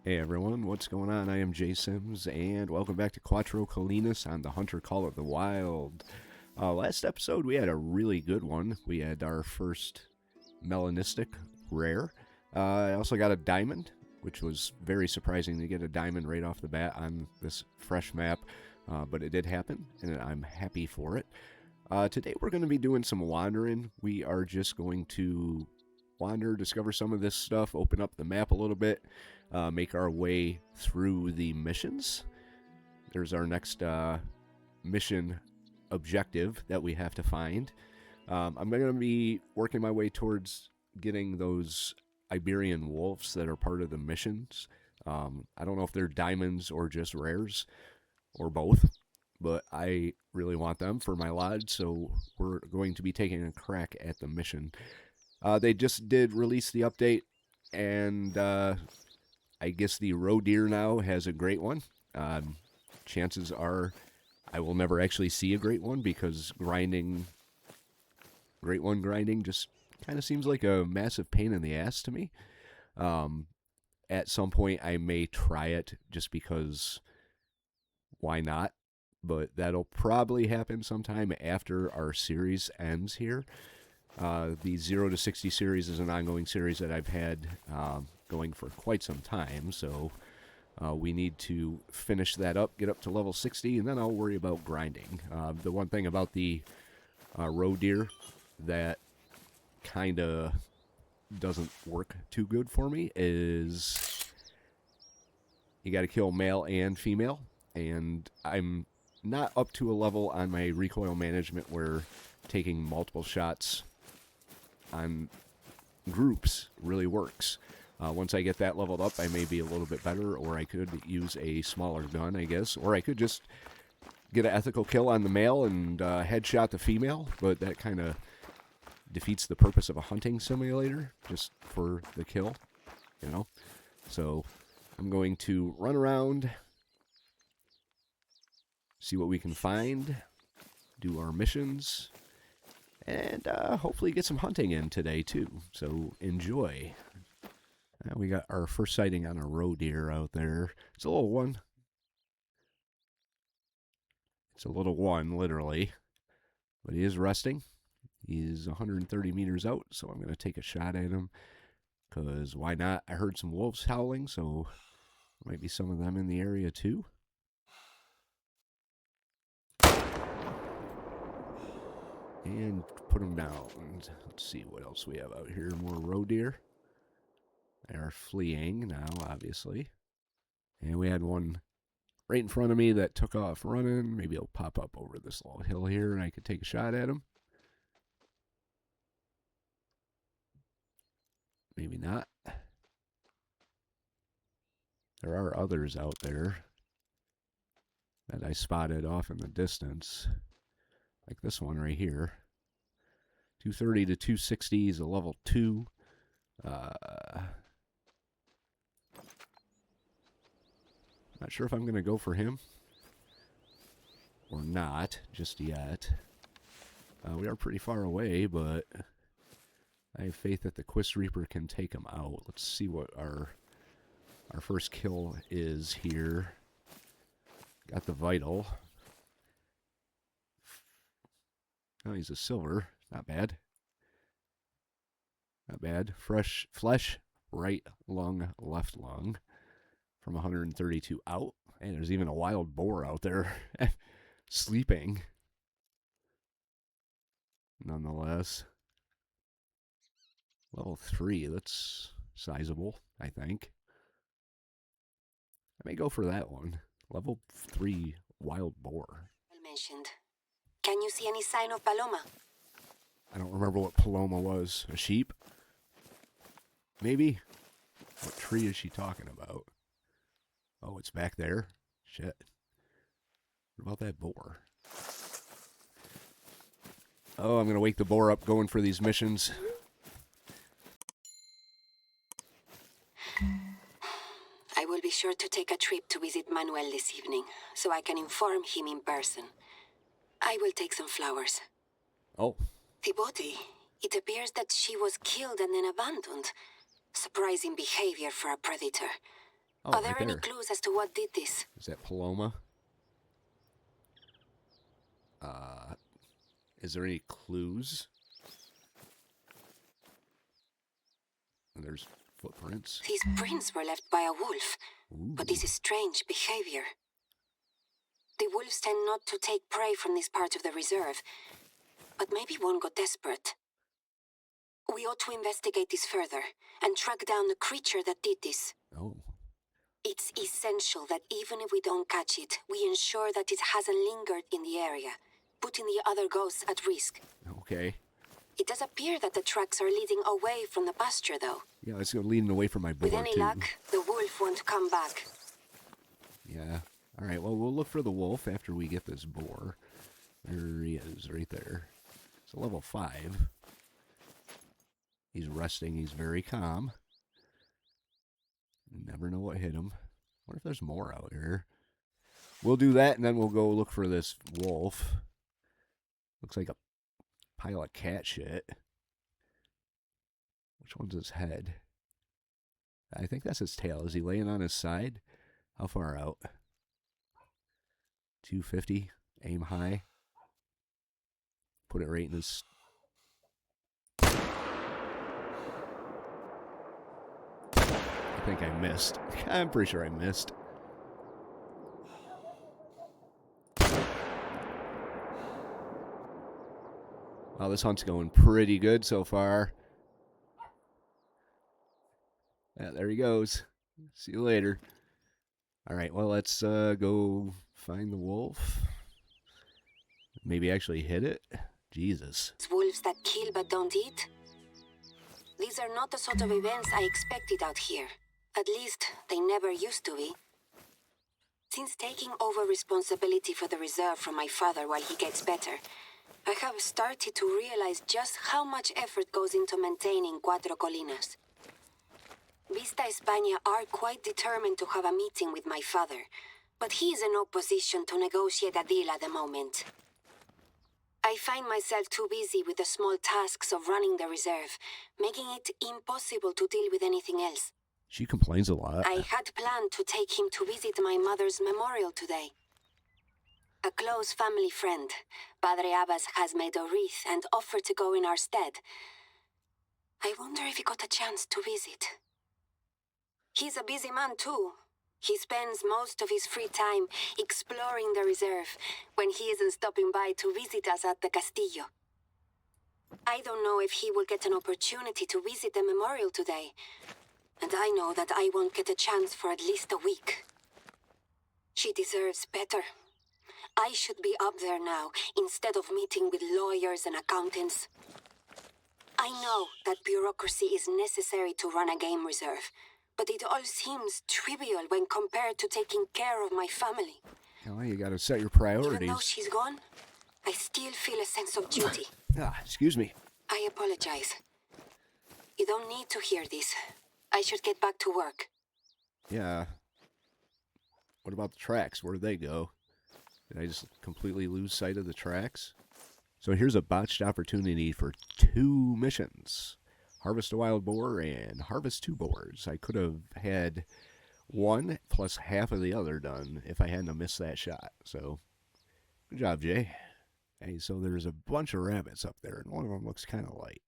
Hey everyone, what's going on? I am Jay Sims, and welcome back to Cuatro Colinas on the Hunter Call of the Wild. Last episode, we had a really good one. We had our first melanistic rare. I also got a diamond, which was very surprising to get a diamond right off the bat on this fresh map, but it did happen, and I'm happy for it. Today, we're going to be doing some wandering. We are just going to wander, discover some of this stuff, open up the map a little bit, make our way through the missions. There's our next mission objective that we have to find. I'm going to be working my way towards getting those Iberian wolves that are part of the missions. I don't know if they're diamonds or just rares or both, but I really want them for my lodge, so we're going to be taking a crack at the mission. They just did release the update, and I guess the roe deer now has a great one. Chances are I will never actually see a great one because great one grinding just kind of seems like a massive pain in the ass to me. At some point I may try it just because why not? But that'll probably happen sometime after our series ends here. The 0 to 60 series is an ongoing series that I've had going for quite some time, so we need to finish that up, get up to level 60, and then I'll worry about grinding. The one thing about the roe deer that kind of doesn't work too good for me is you got to kill male and female, and I'm not up to a level on my recoil management where taking multiple shots on groups really works. Once I get that leveled up, I may be a little bit better, or I could use a smaller gun, I guess, or I could just get an ethical kill on the male and headshot the female, but that kind of defeats the purpose of a hunting simulator, just for the kill, you know? So I'm going to run around, see what we can find, do our missions, and hopefully get some hunting in today, too. So enjoy. We got our first sighting on a roe deer out there. It's a little one. It's a little one, literally. But he is resting. He's 130 meters out, so I'm going to take a shot at him. Because why not? I heard some wolves howling, so there might be some of them in the area, too. And put them down. Let's see what else we have out here. More roe deer. They are fleeing now, obviously. And we had one right in front of me that took off running. Maybe he'll pop up over this little hill here and I could take a shot at him. Maybe not. There are others out there that I spotted off in the distance. Like this one right here. 230 to 260 is a level 2. Not sure if I'm going to go for him or not just yet. We are pretty far away, but I have faith that the Quist Reaper can take him out. Let's see what our first kill is here. Got the Vital. Oh, he's a silver. Not bad. Not bad. Fresh flesh, right lung, left lung. From 132 out. And there's even a wild boar out there sleeping. Nonetheless. Level 3, that's sizable, I think. I may go for that one. Level 3 wild boar. Well mentioned. Can you see any sign of Palloma? I don't remember what Palloma was. A sheep? Maybe? What tree is she talking about? Oh, it's back there? Shit. What about that boar? Oh, I'm going to wake the boar up going for these missions. I will be sure to take a trip to visit Manuel this evening, so I can inform him in person. I will take some flowers. Oh. The body. It appears that she was killed and then abandoned. Surprising behavior for a predator. Oh, Are there right any there. clues as to what did this? Is that Palloma? Is there any clues? There's footprints. These prints were left by a wolf, Ooh. but this is strange behavior. The wolves tend not to take prey from this part of the reserve, but maybe one got desperate. We ought to investigate this further and track down the creature that did this. Oh. It's essential that even if we don't catch it, we ensure that it hasn't lingered in the area, putting the other ghosts at risk. Okay. It does appear that the tracks are leading away from the pasture, though. Yeah, let's go leading away from my boar, With any too. luck, the wolf won't come back. Yeah. All right, well, we'll look for the wolf after we get this boar. There he is, right there. It's a level 5. He's resting. He's very calm. You never know what hit him. What if there's more out here? We'll do that, and then we'll go look for this wolf. Looks like a pile of cat shit. Which one's his head? I think that's his tail. Is he laying on his side? How far out? 250. Aim high. Put it right in his... I think I missed. I'm pretty sure I missed. Wow, this hunt's going pretty good so far. Yeah, there he goes. See you later. All right, well, let's go find the wolf. Maybe actually hit it. Jesus. Wolves that kill but don't eat? These are not the sort of events I expected out here. At least, they never used to be. Since taking over responsibility for the reserve from my father while he gets better, I have started to realize just how much effort goes into maintaining Cuatro Colinas. Vista España are quite determined to have a meeting with my father, but he is in no position to negotiate a deal at the moment. I find myself too busy with the small tasks of running the reserve, making it impossible to deal with anything else. She complains a lot. I had planned to take him to visit my mother's memorial today. A close family friend, Padre Abbas, has made a wreath and offered to go in our stead. I wonder if he got a chance to visit. He's a busy man too. He spends most of his free time exploring the reserve when he isn't stopping by to visit us at the Castillo. I don't know if he will get an opportunity to visit the memorial today, and I know that I won't get a chance for at least a week. She deserves better. I should be up there now, instead of meeting with lawyers and accountants. I know that bureaucracy is necessary to run a game reserve, but it all seems trivial when compared to taking care of my family. Well, you gotta set your Even priorities. though she's gone, I still feel a sense of duty. Excuse me. I apologize. You don't need to hear this. I should get back to work. Yeah. What about the tracks? Where did they go? Did I just completely lose sight of the tracks? So here's a botched opportunity for 2 missions. Harvest a wild boar and harvest 2 boars. I could have had 1 plus half of the other done if I hadn't missed that shot. So, good job, Jay. Hey, so there's a bunch of rabbits up there, and one of them looks kind of light.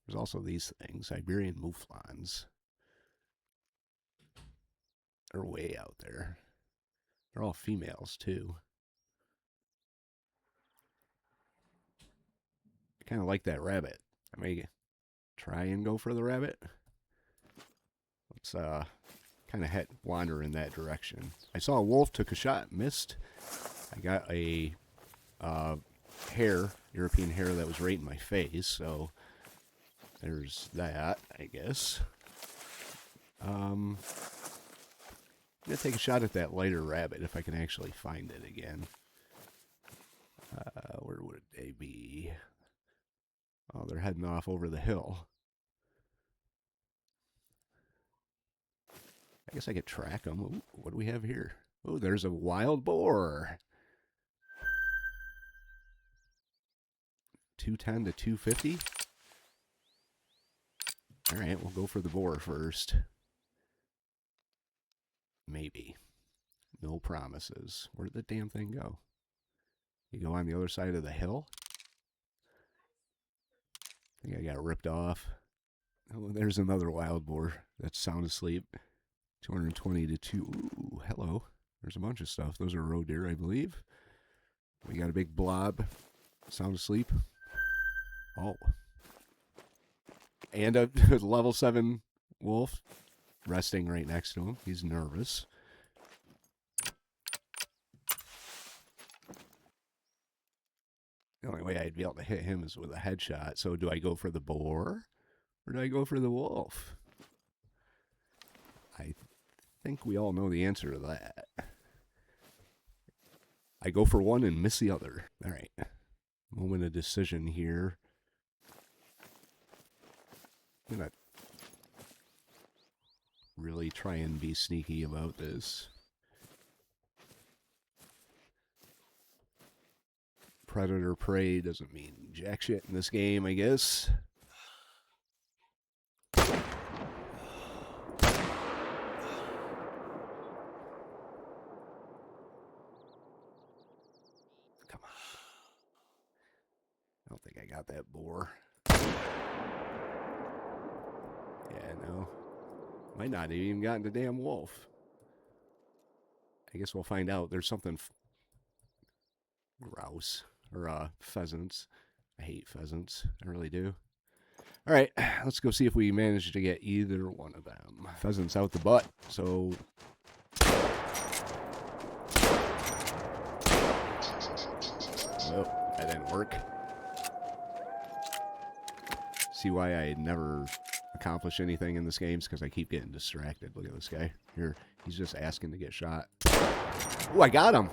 There's also these things, Siberian mouflons. They're way out there. They're all females, too. I kind of like that rabbit. I may try and go for the rabbit. Let's kind of wander in that direction. I saw a wolf, took a shot, missed. I got a European hare that was right in my face, so there's that, I guess. I'm going to take a shot at that lighter rabbit if I can actually find it again. Where would they be? Oh, they're heading off over the hill. I guess I could track them. Ooh, what do we have here? Oh, there's a wild boar. 210 to 250. All right, we'll go for the boar first. Maybe. No promises. Where did the damn thing go? You go on the other side of the hill? I think I got ripped off. Oh, there's another wild boar that's sound asleep. 220 to 2. Ooh, hello. There's a bunch of stuff. Those are roe deer, I believe. We got a big blob. Sound asleep. Oh. And a level 7 wolf resting right next to him. He's nervous. The only way I'd be able to hit him is with a headshot. So do I go for the boar or do I go for the wolf? I think we all know the answer to that. I go for one and miss the other. All right. Moment of decision here. I'm going to really try and be sneaky about this. Predator prey doesn't mean jack shit in this game, I guess. Come on. I don't think I got that boar. Yeah, no. Might not have even gotten the damn wolf. I guess we'll find out. There's something grouse or pheasants. I hate pheasants. I really do. All right, let's go see if we manage to get either one of them. Pheasants out the butt, so... Nope, that didn't work. See why I never accomplish anything in this game? It's because I keep getting distracted. Look at this guy. Here, he's just asking to get shot. Oh, I got him!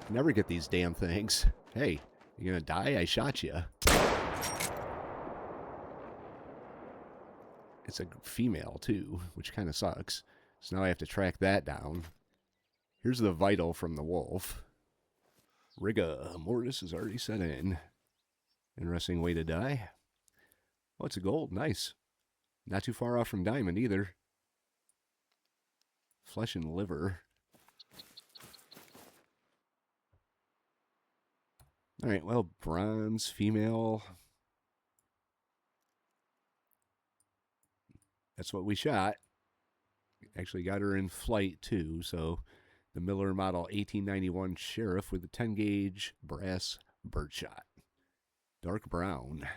I never get these damn things. Hey, you gonna die? I shot you. It's a female, too, which kind of sucks. So now I have to track that down. Here's the vital from the wolf. Rigor mortis is already set in. Interesting way to die. Oh, it's a gold. Nice. Not too far off from diamond, either. Flesh and liver. All right, well, bronze, female. That's what we shot. Actually got her in flight, too. So the Miller Model 1891 Sheriff with a 10-gauge brass birdshot. Dark brown.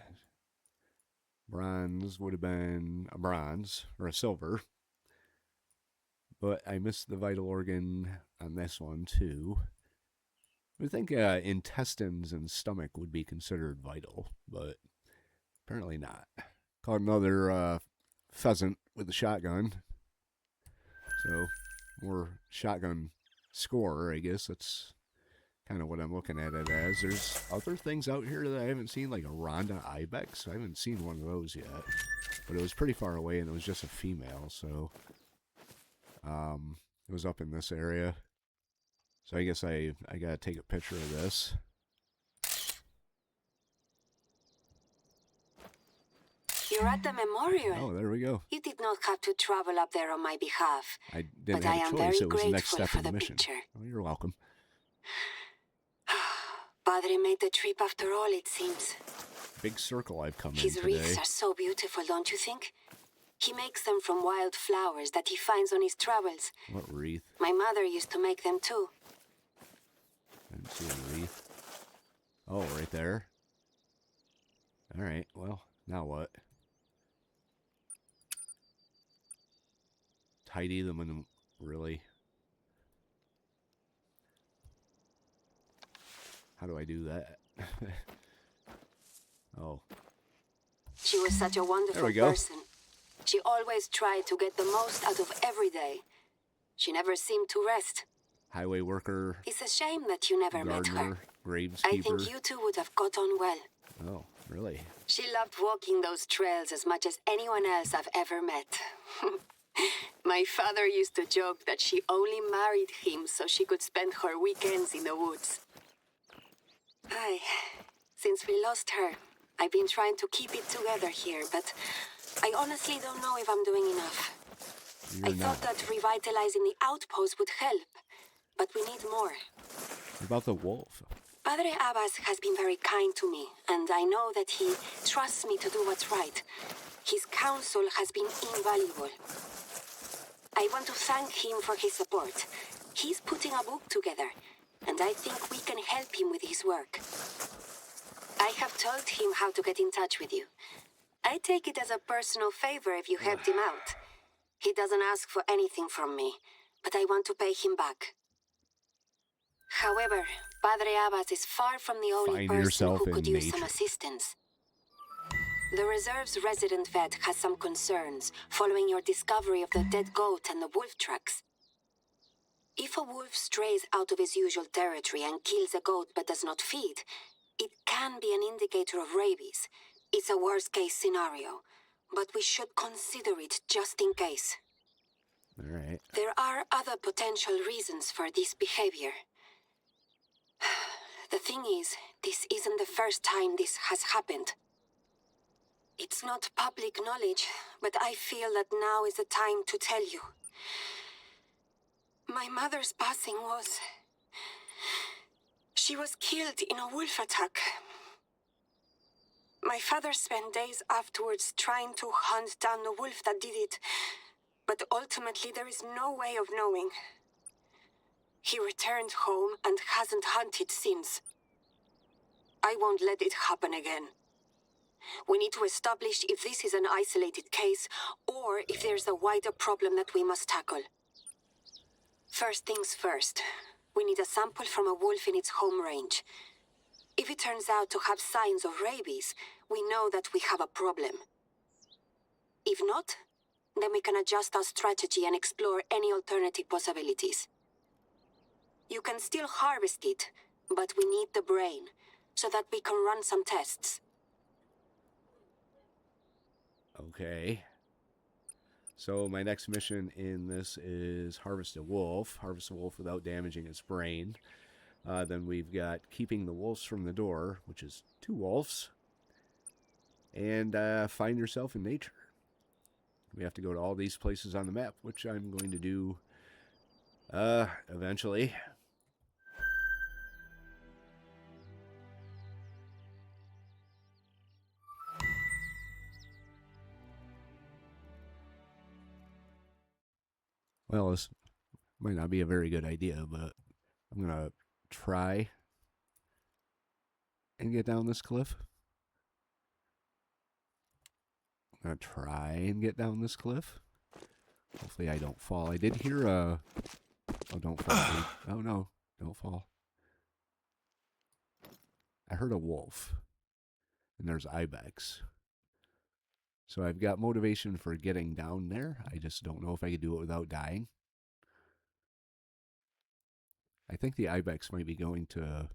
Bronze would have been a bronze or a silver. But I missed the vital organ on this one, too. I would think intestines and stomach would be considered vital, but apparently not. Caught another pheasant with a shotgun. So, more shotgun scorer, I guess. That's kind of what I'm looking at it as. There's other things out here that I haven't seen, like a Ronda Ibex. I haven't seen one of those yet. But it was pretty far away, and it was just a female, so... it was up in this area. So I guess I gotta take a picture of this. You're at the memorial. Oh, there we go. You did not have to travel up there on my behalf. I didn't but have I a am choice. very It was the next grateful step for in the the mission. picture. Oh, you're welcome. Padre made the trip after all, it seems. Big circle I've come in His today. wreaths are so beautiful, don't you think? He makes them from wild flowers that he finds on his travels. What wreath? My mother used to make them too. I didn't see a wreath. Oh, right there. All right, well, now what? Tidy them in, really? How do I do that? Oh. She was such a wonderful person. She always tried to get the most out of every day. She never seemed to rest. Highway worker. It's a shame that you never met her. Graveskeeper. I think you two would have got on well. Oh, really? She loved walking those trails as much as anyone else I've ever met. My father used to joke that she only married him so she could spend her weekends in the woods. Since we lost her, I've been trying to keep it together here, but I honestly don't know if I'm doing enough. You're I thought that revitalizing the outpost would help, but we need more. What about the wolf? Padre Abbas has been very kind to me, and I know that he trusts me to do what's right. His counsel has been invaluable. I want to thank him for his support. He's putting a book together, and I think we can help him with his work. I have told him how to get in touch with you. I take it as a personal favor if you helped him out. He doesn't ask for anything from me, but I want to pay him back. However, Padre Abbas is far from the only person who could use some assistance. The reserve's resident vet has some concerns following your discovery of the dead goat and the wolf tracks. If a wolf strays out of his usual territory and kills a goat but does not feed, it can be an indicator of rabies. It's a worst-case scenario, but we should consider it just in case. All right. There are other potential reasons for this behavior. The thing is, this isn't the first time this has happened. It's not public knowledge, but I feel that now is the time to tell you. My mother's passing was... She was killed in a wolf attack. My father spent days afterwards trying to hunt down the wolf that did it, but ultimately there is no way of knowing. He returned home and hasn't hunted since. I won't let it happen again. We need to establish if this is an isolated case or if there's a wider problem that we must tackle. First things first, we need a sample from a wolf in its home range. If it turns out to have signs of rabies, we know that we have a problem. If not, then we can adjust our strategy and explore any alternative possibilities. You can still harvest it, but we need the brain, so that we can run some tests. Okay. So my next mission in this is harvest a wolf. Harvest a wolf without damaging its brain. Then we've got keeping the wolves from the door, which is 2 wolves. And find yourself in nature. We have to go to all these places on the map, which I'm going to do eventually. Well, this might not be a very good idea, but I'm going to try and get down this cliff. I'm going to try and get down this cliff. Hopefully I don't fall. I did hear a... Oh, don't fall, dude. Oh, no. Don't fall. I heard a wolf. And there's ibex. So I've got motivation for getting down there. I just don't know if I could do it without dying. I think the ibex might be going to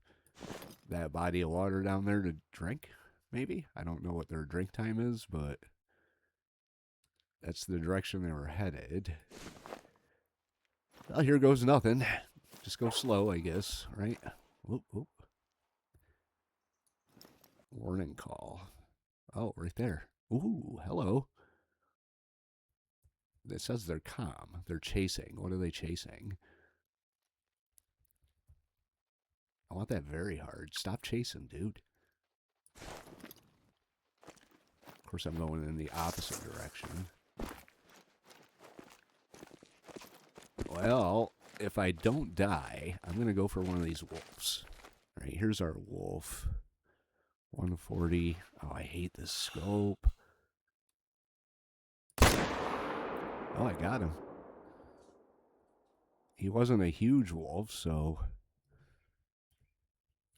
that body of water down there to drink, maybe. I don't know what their drink time is, but that's the direction they were headed. Well, here goes nothing. Just go slow, I guess, right? Whoop, whoop. Warning call. Oh, right there. Ooh, hello. It says they're calm. They're chasing. What are they chasing? I want that very hard. Stop chasing, dude. Of course, I'm going in the opposite direction. Well, if I don't die, I'm going to go for one of these wolves. All right, here's our wolf. 140. Oh, I hate this scope. Oh, I got him. He wasn't a huge wolf, so...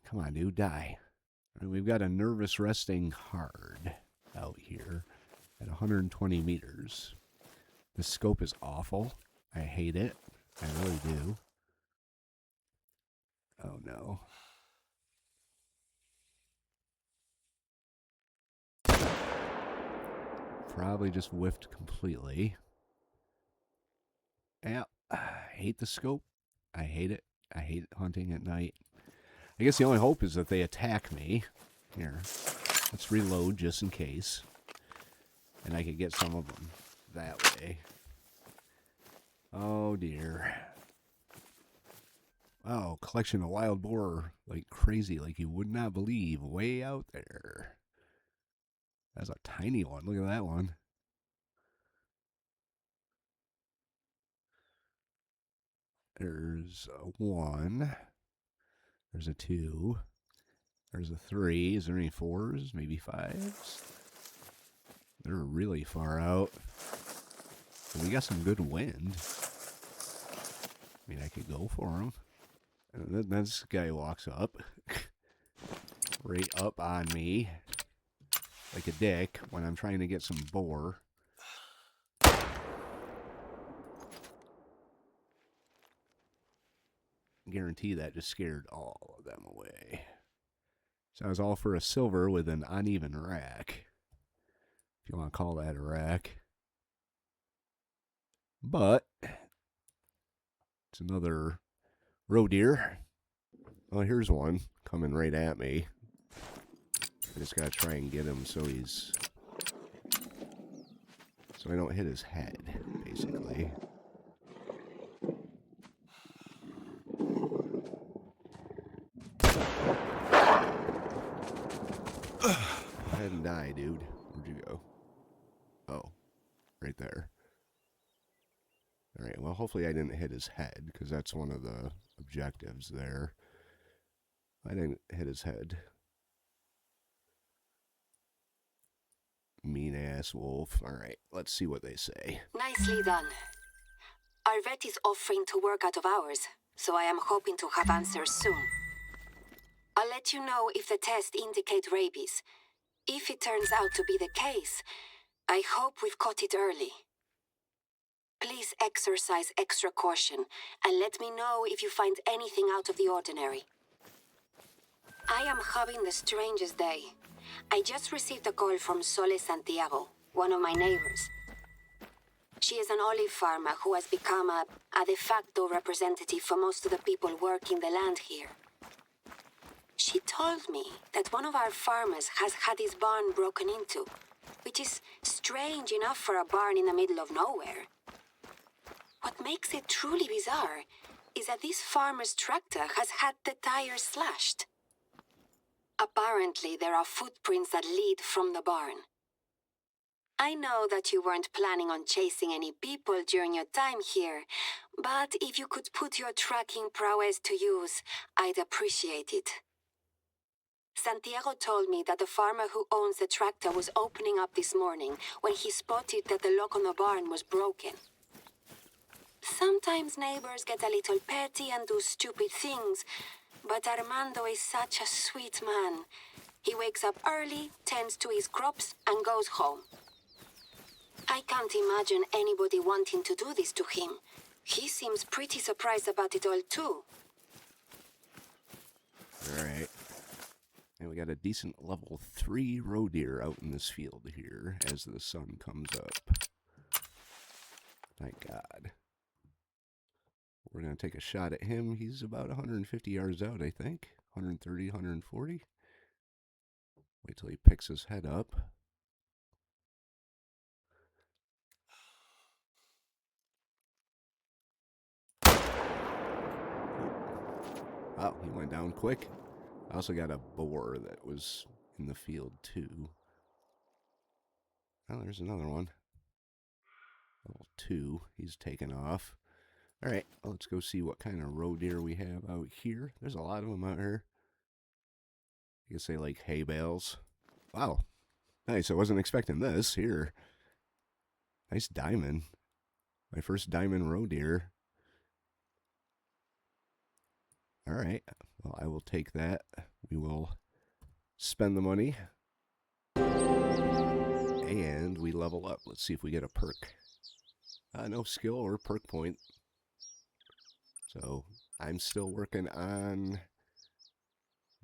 Come on, dude, die. And we've got a nervous resting hard out here at 120 meters. The scope is awful. I hate it. I really do. Oh, no. Probably just whiffed completely. Yeah, I hate the scope. I hate it. I hate hunting at night. I guess the only hope is that they attack me. Here, let's reload just in case. And I could get some of them that way. Oh dear. Wow, collection of wild boar like crazy, like you would not believe, way out there. That's a tiny one. Look at that one. There's a 1. There's a 2. There's a 3. Is there any 4s? Maybe 5s? They're really far out. And we got some good wind. I mean, I could go for them. And then this guy walks up. Right up on me. Like a dick when I'm trying to get some boar. Guarantee that just scared all of them away. So I was all for a silver with an uneven rack. If you want to call that a rack. But it's another roe deer. Oh, here's one coming right at me. I just gotta try and get him so I don't hit his head, basically. Go ahead and die, dude. Where'd you go? Oh, right there. Alright, well, hopefully I didn't hit his head, because that's one of the objectives there. I didn't hit his head. Mean ass wolf. Alright, let's see what they say. Nicely done. Our vet is offering to work out of hours, so I am hoping to have answers soon. I'll let you know if the tests indicate rabies. If it turns out to be the case, I hope we've caught it early. Please exercise extra caution and let me know if you find anything out of the ordinary. I am having the strangest day. I just received a call from Sole Santiago, one of my neighbors. She is an olive farmer who has become a de facto representative for most of the people working the land here. She told me that one of our farmers has had his barn broken into, which is strange enough for a barn in the middle of nowhere. What makes it truly bizarre is that this farmer's tractor has had the tires slashed. Apparently, there are footprints that lead from the barn. I know that you weren't planning on chasing any people during your time here, but if you could put your tracking prowess to use, I'd appreciate it. Santiago told me that the farmer who owns the tractor was opening up this morning when he spotted that the lock on the barn was broken. Sometimes neighbors get a little petty and do stupid things, but Armando is such a sweet man. He wakes up early, tends to his crops, and goes home. I can't imagine anybody wanting to do this to him. He seems pretty surprised about it all, too. Alright. And we got a decent level 3 roe deer out in this field here as the sun comes up. Thank God. We're going to take a shot at him. He's about 150 yards out, I think. 130, 140. Wait till he picks his head up. Oh, he went down quick. I also got a boar that was in the field, too. Oh, there's another one. Level 2. He's taken off. Alright, let's go see what kind of roe deer we have out here. There's a lot of them out here. You can say, like, hay bales. Wow. Nice. I wasn't expecting this. Here. Nice diamond. My first diamond roe deer. Alright. Well, I will take that. We will spend the money. And we level up. Let's see if we get a perk. No skill or perk point. So, I'm still working on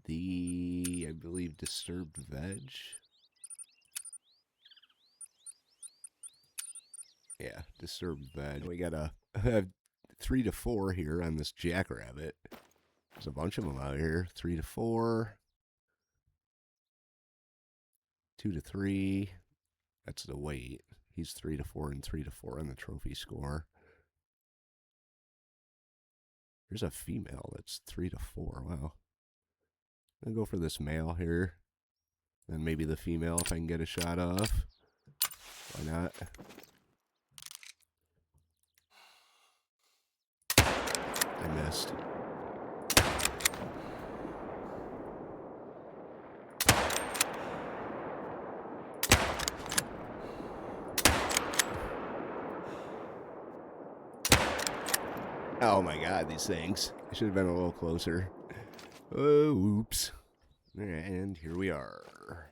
the, I believe, disturbed veg. Yeah, disturbed veg. We got a 3 to 4 here on this jackrabbit. There's a bunch of them out here. 3 to 4. 2 to 3. That's the weight. He's 3 to 4 and 3 to 4 on the trophy score. There's a female that's 3 to 4. Wow. I'll go for this male here. Then maybe the female if I can get a shot off. Why not? I missed. Oh my god, these things. I should have been a little closer. Oh, oops. And here we are.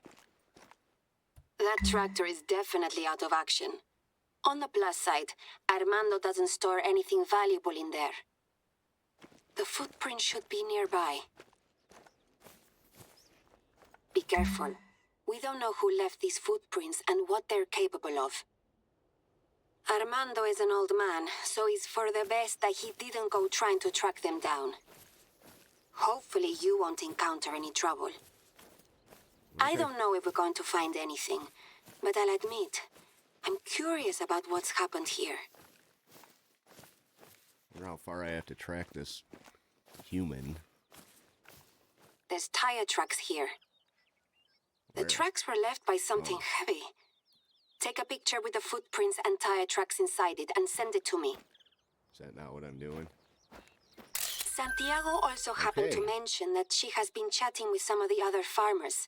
That tractor is definitely out of action. On the plus side, Armando doesn't store anything valuable in there. The footprint should be nearby. Be careful. We don't know who left these footprints and what they're capable of. Armando is an old man, so it's for the best that he didn't go trying to track them down. Hopefully you won't encounter any trouble. Okay. I don't know if we're going to find anything, but I'll admit, I'm curious about what's happened here. I wonder how far I have to track this human. There's tire tracks here. The tracks were left by something heavy. Take a picture with the footprints and tire tracks inside it and send it to me. Is that not what I'm doing? Santiago also happened to mention that she has been chatting with some of the other farmers.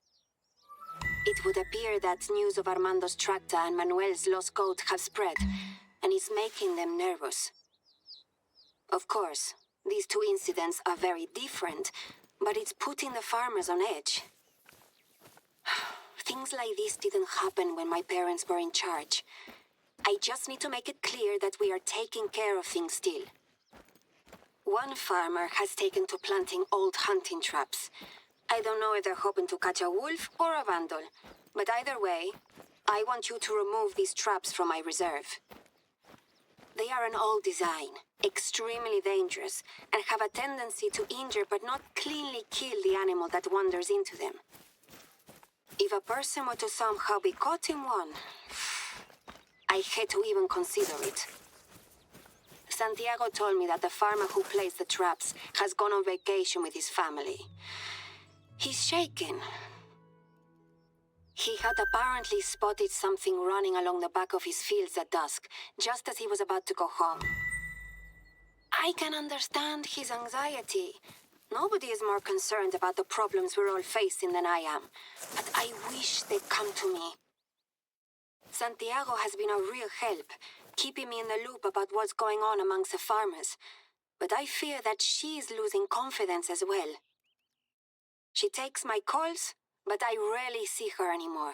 It would appear that news of Armando's tractor and Manuel's lost goat have spread, and is making them nervous. Of course, these two incidents are very different, but it's putting the farmers on edge. Things like this didn't happen when my parents were in charge. I just need to make it clear that we are taking care of things still. One farmer has taken to planting old hunting traps. I don't know if they're hoping to catch a wolf or a vandal, but either way, I want you to remove these traps from my reserve. They are an old design, extremely dangerous, and have a tendency to injure but not cleanly kill the animal that wanders into them. If a person were to somehow be caught in one, I hate to even consider it. Santiago told me that the farmer who placed the traps has gone on vacation with his family. He's shaken. He had apparently spotted something running along the back of his fields at dusk, just as he was about to go home. I can understand his anxiety. Nobody is more concerned about the problems we're all facing than I am, but I wish they'd come to me. Santiago has been a real help, keeping me in the loop about what's going on amongst the farmers, but I fear that she is losing confidence as well. She takes my calls, but I rarely see her anymore.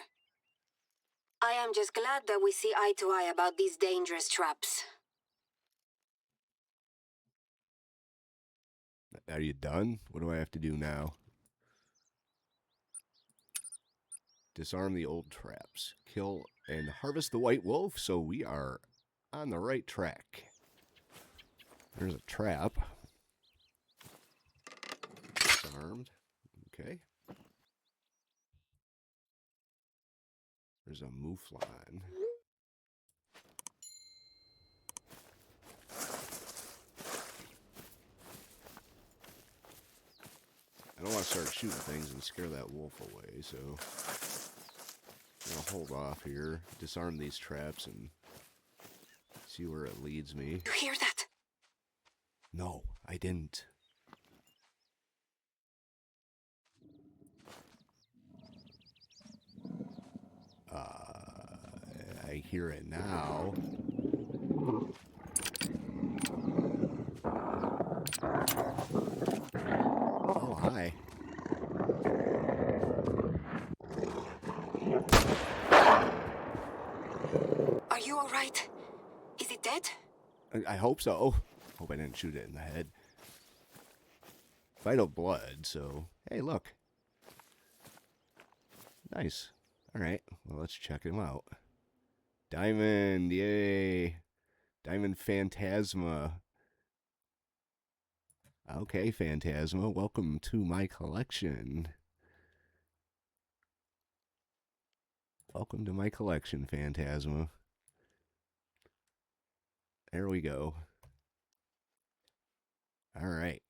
I am just glad that we see eye to eye about these dangerous traps. Are you done? What do I have to do now? Disarm the old traps. Kill and harvest the white wolf, so we are on the right track. There's a trap. Disarmed. Okay. There's a mouflon. I don't want to start shooting things and scare that wolf away, so I'm going to hold off here, disarm these traps, and see where it leads me. You hear that? No, I didn't. I hear it now. Oh, hi. Are you all right? Is it dead? I hope so. Hope I didn't shoot it in the head. Vital blood, so... Hey, look. Nice. Alright, well, let's check him out. Diamond, yay. Diamond Phantasma. Okay, Phantasma, welcome to my collection. Welcome to my collection, Phantasma. There we go. All right.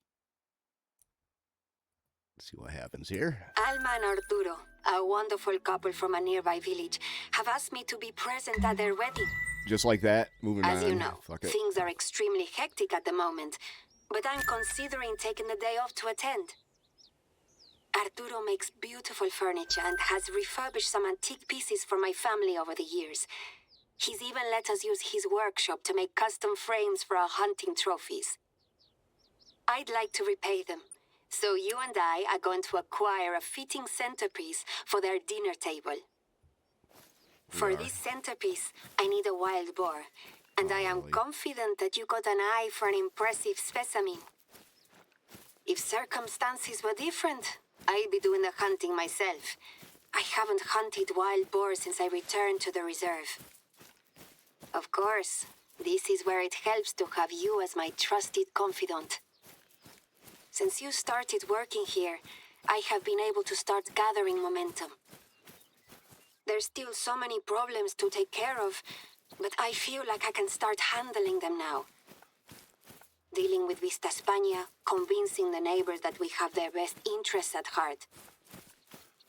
Let's see what happens here. Alma and Arturo, a wonderful couple from a nearby village, have asked me to be present at their wedding. Just like that, moving on. As you know, Fuck it. things are extremely hectic at the moment, but I'm considering taking the day off to attend. Arturo makes beautiful furniture and has refurbished some antique pieces for my family over the years. He's even let us use his workshop to make custom frames for our hunting trophies. I'd like to repay them, so you and I are going to acquire a fitting centerpiece for their dinner table. For this centerpiece, I need a wild boar, and I am confident that you got an eye for an impressive specimen. If circumstances were different, I'd be doing the hunting myself. I haven't hunted wild boars since I returned to the reserve. Of course, this is where it helps to have you as my trusted confidant. Since you started working here, I have been able to start gathering momentum. There's still so many problems to take care of, but I feel like I can start handling them now. Dealing with Vista España, convincing the neighbors that we have their best interests at heart.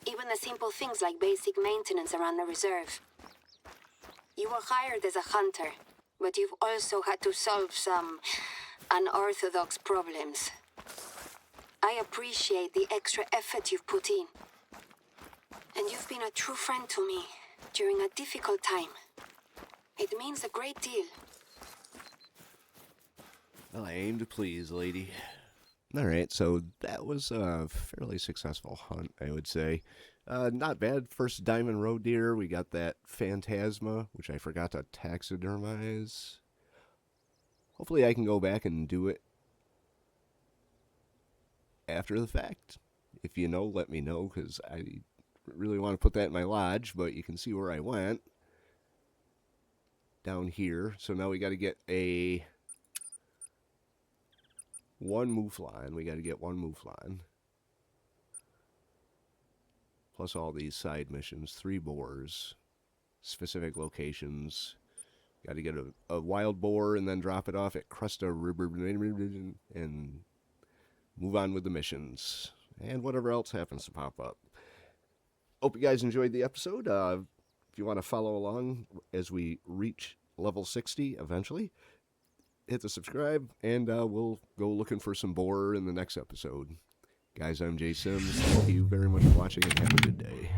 Even the simple things like basic maintenance around the reserve. You were hired as a hunter, but you've also had to solve some unorthodox problems. I appreciate the extra effort you've put in. And you've been a true friend to me during a difficult time. It means a great deal. Well, I aim to please, lady. All right, so that was a fairly successful hunt, I would say. Not bad. First diamond roe deer. We got that phantasma, which I forgot to taxidermize. Hopefully I can go back and do it after the fact. If you know, let me know, because I really want to put that in my lodge, but you can see where I went. Down here. So now we got to get one mouflon. We got to get one mouflon. Plus all these side missions. 3 boars. Specific locations. Got to get a wild boar and then drop it off at Crusta River and move on with the missions. And whatever else happens to pop up. Hope you guys enjoyed the episode. If you want to follow along as we reach level 60 eventually, hit the subscribe, and we'll go looking for some boar in the next episode. Guys, I'm Jay Sims. Thank you very much for watching, and have a good day.